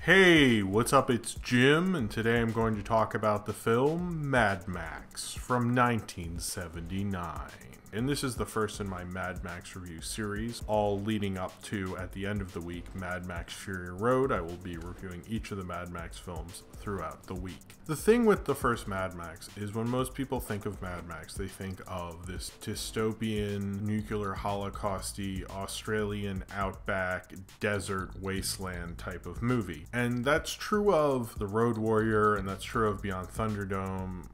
Hey, what's up? It's Jim, and today I'm going to talk about the film Mad Max from 1979. And this is the first in my Mad Max review series, all leading up to, at the end of the week, Mad Max Fury Road. I will be reviewing each of the Mad Max films throughout the week. The thing with the first Mad Max is when most people think of Mad Max, they think of this dystopian, nuclear holocausty, Australian outback, desert wasteland type of movie. And that's true of The Road Warrior, and that's true of Beyond Thunderdome.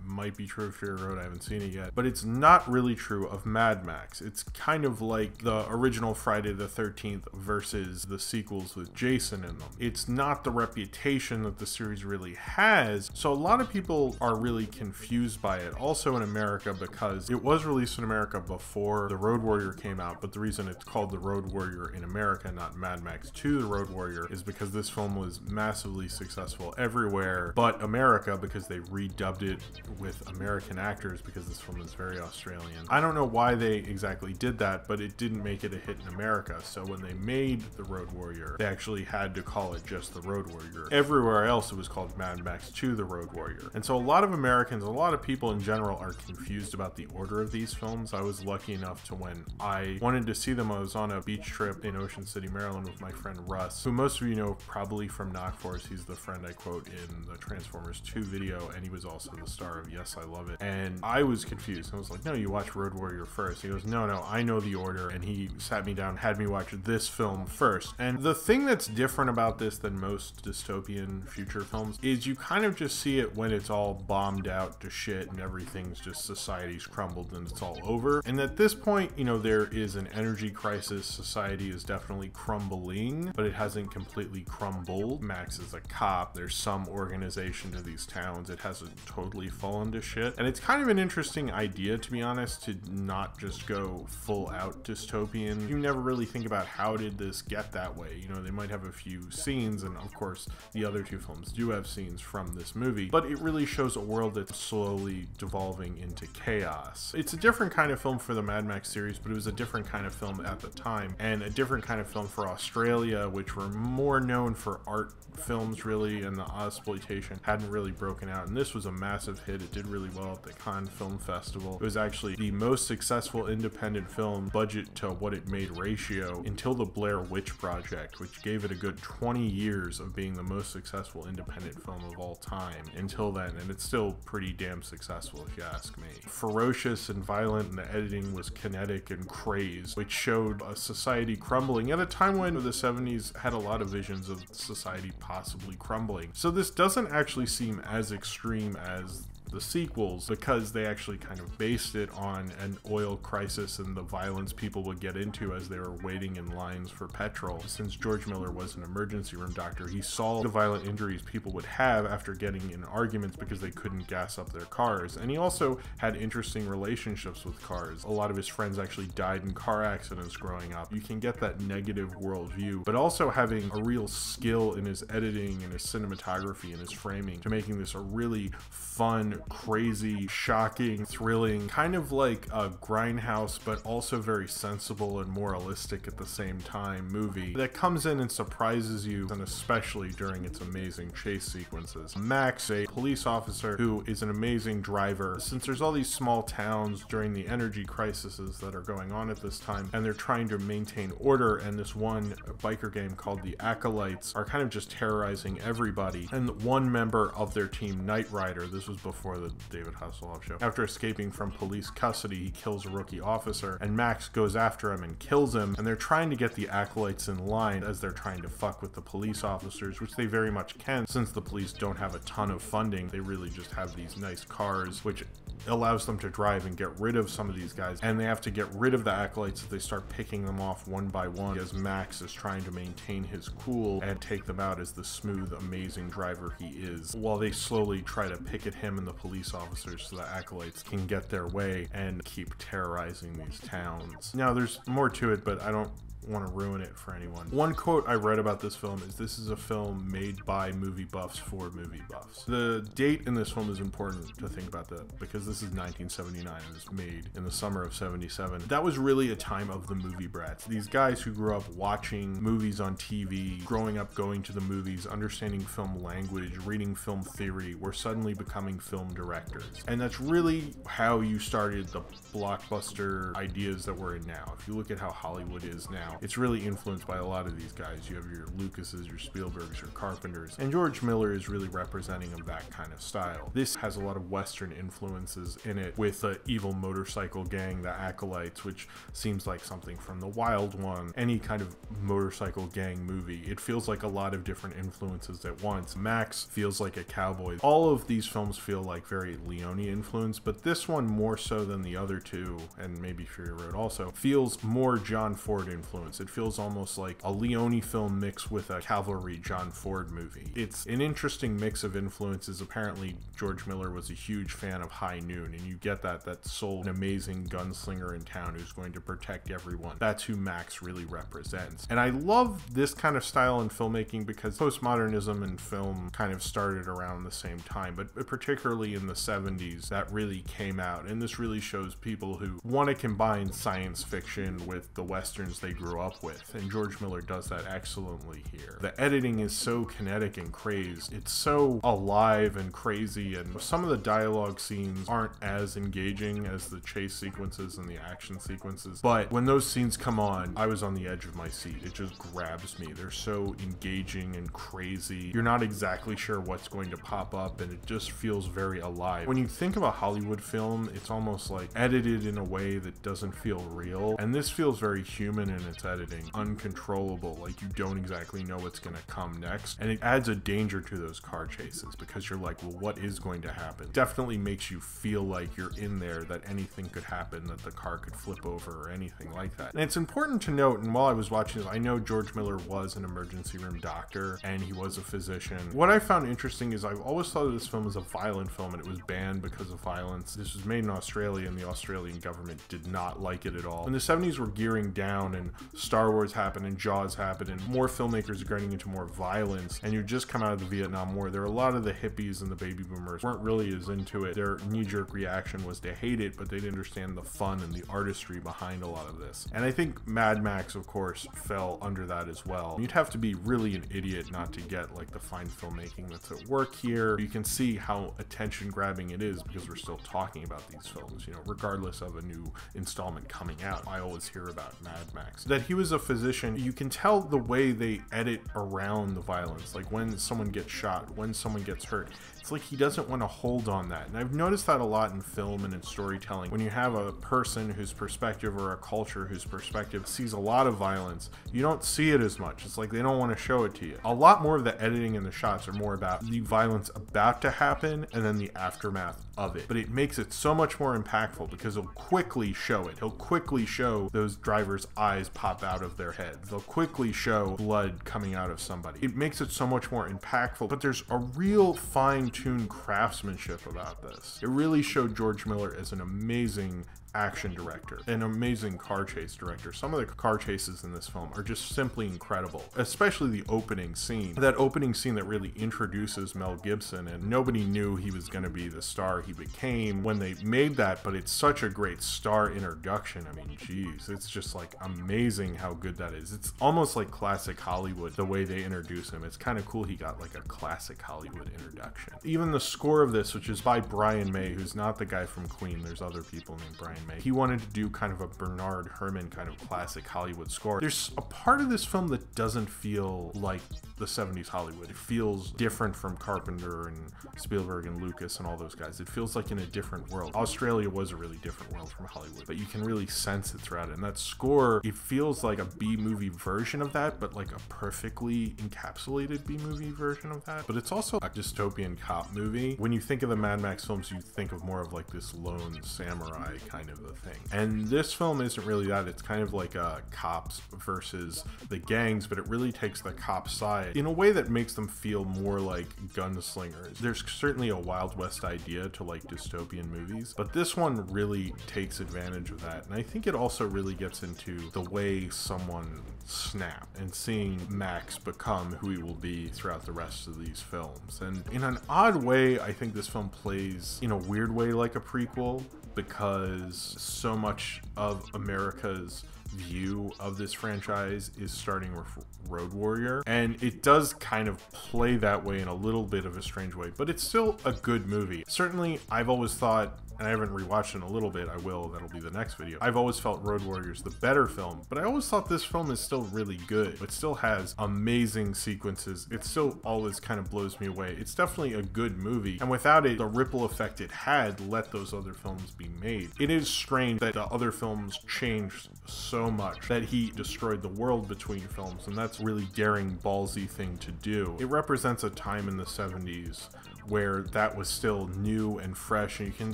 Might be true of Fury Road, I haven't seen it yet, but it's not really true of Mad Max. It's kind of like the original Friday the 13th versus the sequels with Jason in them. It's not the reputation that the series really has, so a lot of people are really confused by it, also in America, because it was released in America before The Road Warrior came out, but the reason it's called The Road Warrior in America, not Mad Max 2 The Road Warrior, is because this film was massively successful everywhere but America, because they redubbed it with American actors because this film is very Australian. I don't know why they exactly did that, but it didn't make it a hit in America. So when they made The Road Warrior, they actually had to call it just The Road Warrior. Everywhere else it was called Mad Max 2 The Road Warrior. And so a lot of Americans, a lot of people in general are confused about the order of these films. I was lucky enough to, when I wanted to see them, I was on a beach trip in Ocean City, Maryland with my friend Russ, who most of you know probably from Knock Force. He's the friend I quote in the Transformers 2 video, and he was also the star of Yes, I Love It. And I was confused. I was like, no, you watch Road Warrior first. He goes, no, I know the order. And he sat me down, had me watch this film first. And the thing that's different about this than most dystopian future films is you kind of just see it when it's all bombed out to shit and everything's just, society's crumbled and it's all over. And at this point, you know, there is an energy crisis. Society is definitely crumbling, but it hasn't completely crumbled. Max is a cop. There's some organization to these towns. It hasn't totally fallen to shit. And it's kind of an interesting idea, to be honest, to not just go full out dystopian. You never really think about how did this get that way. You know, they might have a few scenes, and of course the other two films do have scenes from this movie, but it really shows a world that's slowly devolving into chaos. It's a different kind of film for the Mad Max series, but it was a different kind of film at the time, and a different kind of film for Australia, which were more known for art films really, and the exploitation hadn't really broken out. And this was a massive hit. It did really well at the Cannes Film Festival. It was actually the most successful independent film, budget to what it made ratio, until the Blair Witch Project, which gave it a good 20 years of being the most successful independent film of all time until then, and it's still pretty damn successful if you ask me. Ferocious and violent, and the editing was kinetic and crazed, which showed a society crumbling at a time when the 70s had a lot of visions of society possibly crumbling. So this doesn't actually seem as extreme as the sequels, because they actually kind of based it on an oil crisis and the violence people would get into as they were waiting in lines for petrol. Since George Miller was an emergency room doctor, he saw the violent injuries people would have after getting in arguments because they couldn't gas up their cars. And he also had interesting relationships with cars. A lot of his friends actually died in car accidents growing up. You can get that negative worldview, but also having a real skill in his editing and his cinematography and his framing to making this a really fun, crazy, shocking, thrilling, kind of like a grindhouse, but also very sensible and moralistic at the same time movie that comes in and surprises you, and especially during its amazing chase sequences. Max, a police officer who is an amazing driver, since there's all these small towns during the energy crises that are going on at this time, and they're trying to maintain order, and this one biker gang called the Acolytes are kind of just terrorizing everybody. And one member of their team, Knight Rider, this was before the David Hasselhoff show, after escaping from police custody, he kills a rookie officer, and Max goes after him and kills him, and they're trying to get the Acolytes in line as they're trying to fuck with the police officers, which they very much can, since the police don't have a ton of funding. They really just have these nice cars, which allows them to drive and get rid of some of these guys, and they have to get rid of the Acolytes as they start picking them off one by one, as Max is trying to maintain his cool and take them out as the smooth, amazing driver he is, while they slowly try to picket him and the police officers so the Acolytes can get their way and keep terrorizing these towns. Now, there's more to it, but I don't want to ruin it for anyone. One quote I read about this film is, "This is a film made by movie buffs for movie buffs." The date in this film is important to think about that, because this is 1979. It was made in the summer of 77. That was really a time of the movie brats. These guys who grew up watching movies on TV, growing up going to the movies, understanding film language, reading film theory, were suddenly becoming film directors. And that's really how you started the blockbuster ideas that we're in now. If you look at how Hollywood is now, it's really influenced by a lot of these guys. You have your Lucases, your Spielbergs, your Carpenters, and George Miller is really representing of that kind of style. This has a lot of Western influences in it, with the evil motorcycle gang, the Acolytes, which seems like something from The Wild One, any kind of motorcycle gang movie. It feels like a lot of different influences at once. Max feels like a cowboy. All of these films feel like very Leone influence, but this one more so than the other two, and maybe Fury Road also, feels more John Ford influence. It feels almost like a Leone film mixed with a cavalry John Ford movie. It's an interesting mix of influences. Apparently George Miller was a huge fan of High Noon, and you get that soul, an amazing gunslinger in town who's going to protect everyone. That's who Max really represents. And I love this kind of style in filmmaking because postmodernism in film kind of started around the same time, but particularly in the 70s that really came out. And this really shows people who want to combine science fiction with the westerns they grew up with, and George Miller does that excellently here. The editing is so kinetic and crazed. It's so alive and crazy, and some of the dialogue scenes aren't as engaging as the chase sequences and the action sequences, but when those scenes come on, I was on the edge of my seat. It just grabs me. They're so engaging and crazy. You're not exactly sure what's going to pop up, and it just feels very alive. When you think of a Hollywood film, it's almost like edited in a way that doesn't feel real, and this feels very human in its editing, uncontrollable, like you don't exactly know what's going to come next, and it adds a danger to those car chases because you're like, well, what is going to happen? Definitely makes you feel like you're in there, that anything could happen, that the car could flip over or anything like that. And it's important to note, and while I was watching this, I know George Miller was an emergency room doctor and he was a physician. What I found interesting is I've always thought of this film as a violent film, and it was banned because of violence. This was made in Australia, and the Australian government did not like it at all. When the 70s were gearing down and Star Wars happened and Jaws happened and more filmmakers are getting into more violence, and you just come out of the Vietnam War, there were a lot of the hippies and the baby boomers weren't really as into it. Their knee-jerk reaction was to hate it, but they didn't understand the fun and the artistry behind a lot of this. And I think Mad Max, of course, fell under that as well. You'd have to be really an idiot not to get like the fine filmmaking that's at work here. You can see how attention-grabbing it is because we're still talking about these films, you know, regardless of a new installment coming out. I always hear about Mad Max. That he was a physician, you can tell the way they edit around the violence, like when someone gets shot, when someone gets hurt. It's like he doesn't want to hold on that. And I've noticed that a lot in film and in storytelling. When you have a person whose perspective or a culture whose perspective sees a lot of violence, you don't see it as much. It's like they don't want to show it to you. A lot more of the editing and the shots are more about the violence about to happen and then the aftermath of it. But it makes it so much more impactful because he'll quickly show it. He'll quickly show those drivers' eyes pop out of their heads. They'll quickly show blood coming out of somebody. It makes it so much more impactful, but there's a real fine-tuned craftsmanship about this. It really showed George Miller as an amazing action director, an amazing car chase director. Some of the car chases in this film are just simply incredible, especially the opening scene. That opening scene that really introduces Mel Gibson, and nobody knew he was going to be the star he became when they made that, but it's such a great star introduction. I mean, geez, it's just like amazing how good that is. It's almost like classic Hollywood, the way they introduce him. It's kind of cool he got like a classic Hollywood introduction. Even the score of this, which is by Brian May, who's not the guy from Queen, there's other people named Brian May. He wanted to do kind of a Bernard Herrmann kind of classic Hollywood score. There's a part of this film that doesn't feel like the 70s Hollywood. It feels different from Carpenter and Spielberg and Lucas and all those guys. It feels like in a different world. Australia was a really different world from Hollywood, but you can really sense it throughout it. And that score, it feels like a B-movie version of that, but like a perfectly encapsulated B-movie version of that. But it's also a dystopian cop movie. When you think of the Mad Max films, you think of more of like this lone samurai kind of a thing. And this film isn't really that. It's kind of like cops versus the gangs, but it really takes the cop side in a way that makes them feel more like gunslingers. There's certainly a Wild West idea to like dystopian movies, but this one really takes advantage of that. And I think it also really gets into the way someone snap and seeing Max become who he will be throughout the rest of these films. And in an odd way, I think this film plays in a weird way like a prequel, because so much of America's view of this franchise is starting with Road Warrior, and it does kind of play that way in a little bit of a strange way, but it's still a good movie. Certainly, I've always thought, and I haven't rewatched it in a little bit, I will, that'll be the next video. I've always felt Road Warrior's the better film, but I always thought this film is still really good. It still has amazing sequences. It still always kind of blows me away. It's definitely a good movie, and without it, the ripple effect it had let those other films be made. It is strange that the other films changed so much that he destroyed the world between films, and that's a really daring, ballsy thing to do. It represents a time in the 70s where that was still new and fresh, and you can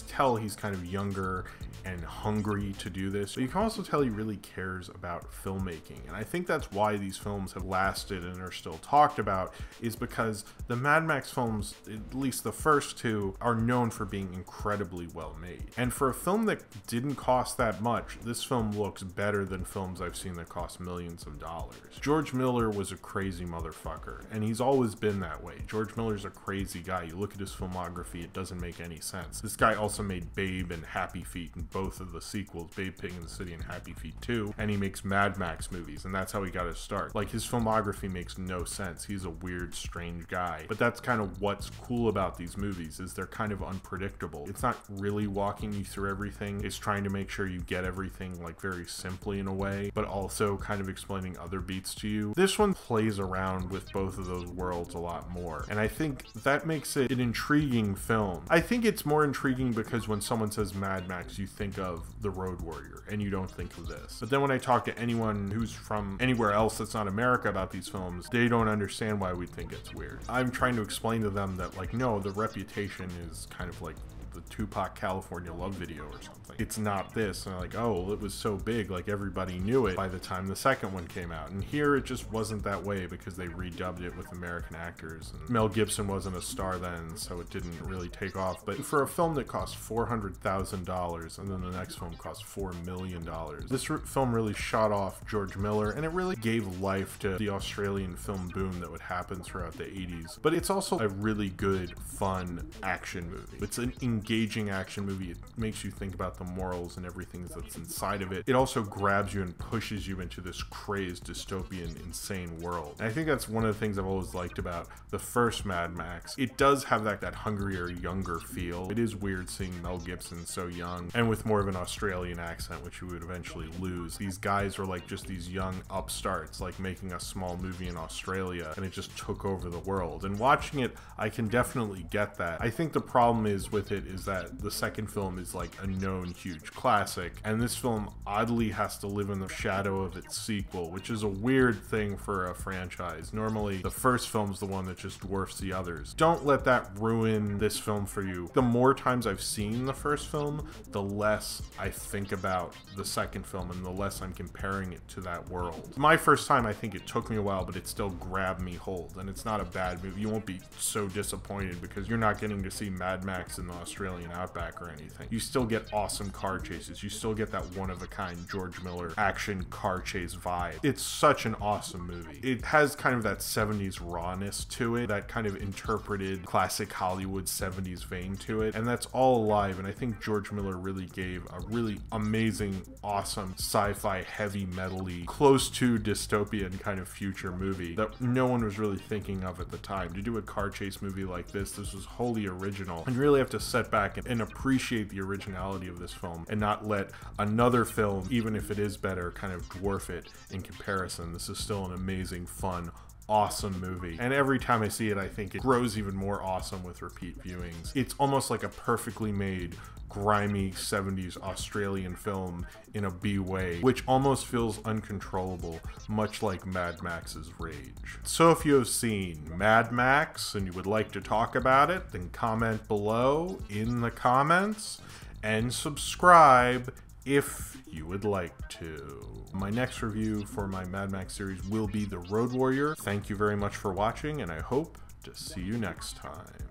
tell he's kind of younger and hungry to do this, but you can also tell he really cares about filmmaking. And I think that's why these films have lasted and are still talked about, is because the Mad Max films, at least the first two, are known for being incredibly well made. And for a film that didn't cost that much, this film looks better than films I've seen that cost millions of dollars. George Miller was a crazy motherfucker, and he's always been that way. George Miller's a crazy guy. You look at his filmography, it doesn't make any sense. This guy also made Babe and Happy Feet, and both of the sequels, Babe, Pig in the City and Happy Feet 2, and he makes Mad Max movies, and that's how he got his start. Like, his filmography makes no sense. He's a weird, strange guy. But that's kind of what's cool about these movies, is they're kind of unpredictable. It's not really walking you through everything. It's trying to make sure you get everything, like, very simply in a way, but also kind of explaining other beats to you. This one plays around with both of those worlds a lot more, and I think that makes it an intriguing film. I think it's more intriguing because when someone says Mad Max, you think of The Road Warrior, and you don't think of this. But then when I talk to anyone who's from anywhere else that's not America about these films, they don't understand why we think it's weird. I'm trying to explain to them that, like, no, the reputation is kind of like the Tupac California Love video or something. It's not this. And they're like, oh, well, it was so big, like everybody knew it by the time the second one came out. And here it just wasn't that way because they redubbed it with American actors. And Mel Gibson wasn't a star then, so it didn't really take off. But for a film that cost $400,000 and then the next film cost $4 million, this film really shot off George Miller, and it really gave life to the Australian film boom that would happen throughout the 80s. But it's also a really good, fun action movie. It's an engaging action movie. It makes you think about the morals and everything that's inside of it. It also grabs you and pushes you into this crazed, dystopian, insane world. And I think that's one of the things I've always liked about the first Mad Max. It does have that hungrier, younger feel. It is weird seeing Mel Gibson so young and with more of an Australian accent, which you would eventually lose. These guys were like just these young upstarts, like making a small movie in Australia, and it just took over the world. And watching it, I can definitely get that. I think the problem is with it is that the second film is like a known huge classic, and this film oddly has to live in the shadow of its sequel, which is a weird thing for a franchise. Normally, the first film's the one that just dwarfs the others. Don't let that ruin this film for you. The more times I've seen the first film, the less I think about the second film and the less I'm comparing it to that world. My first time, I think it took me a while, but it still grabbed me hold, and it's not a bad movie. You won't be so disappointed because you're not getting to see Mad Max in the Australian outback or anything. You still get awesome car chases. You still get that one-of-a-kind George Miller action car chase vibe. It's such an awesome movie. It has kind of that 70s rawness to it, that kind of interpreted classic Hollywood 70s vein to it, and that's all alive. And I think George Miller really gave a really amazing, awesome, sci-fi, heavy metal-y, close to dystopian kind of future movie that no one was really thinking of at the time. To do a car chase movie like this was wholly original, and you really have to set back and appreciate the originality of this film and not let another film, even if it is better, kind of dwarf it in comparison. This is still an amazing, fun, awesome movie, and every time I see it, I think it grows even more awesome with repeat viewings. It's almost like a perfectly made, grimy 70s Australian film in a B way, which almost feels uncontrollable, much like Mad Max's Rage. So if you have seen Mad Max and you would like to talk about it, then comment below in the comments and subscribe if you would like to. My next review for my Mad Max series will be The Road Warrior. Thank you very much for watching, and I hope to see you next time.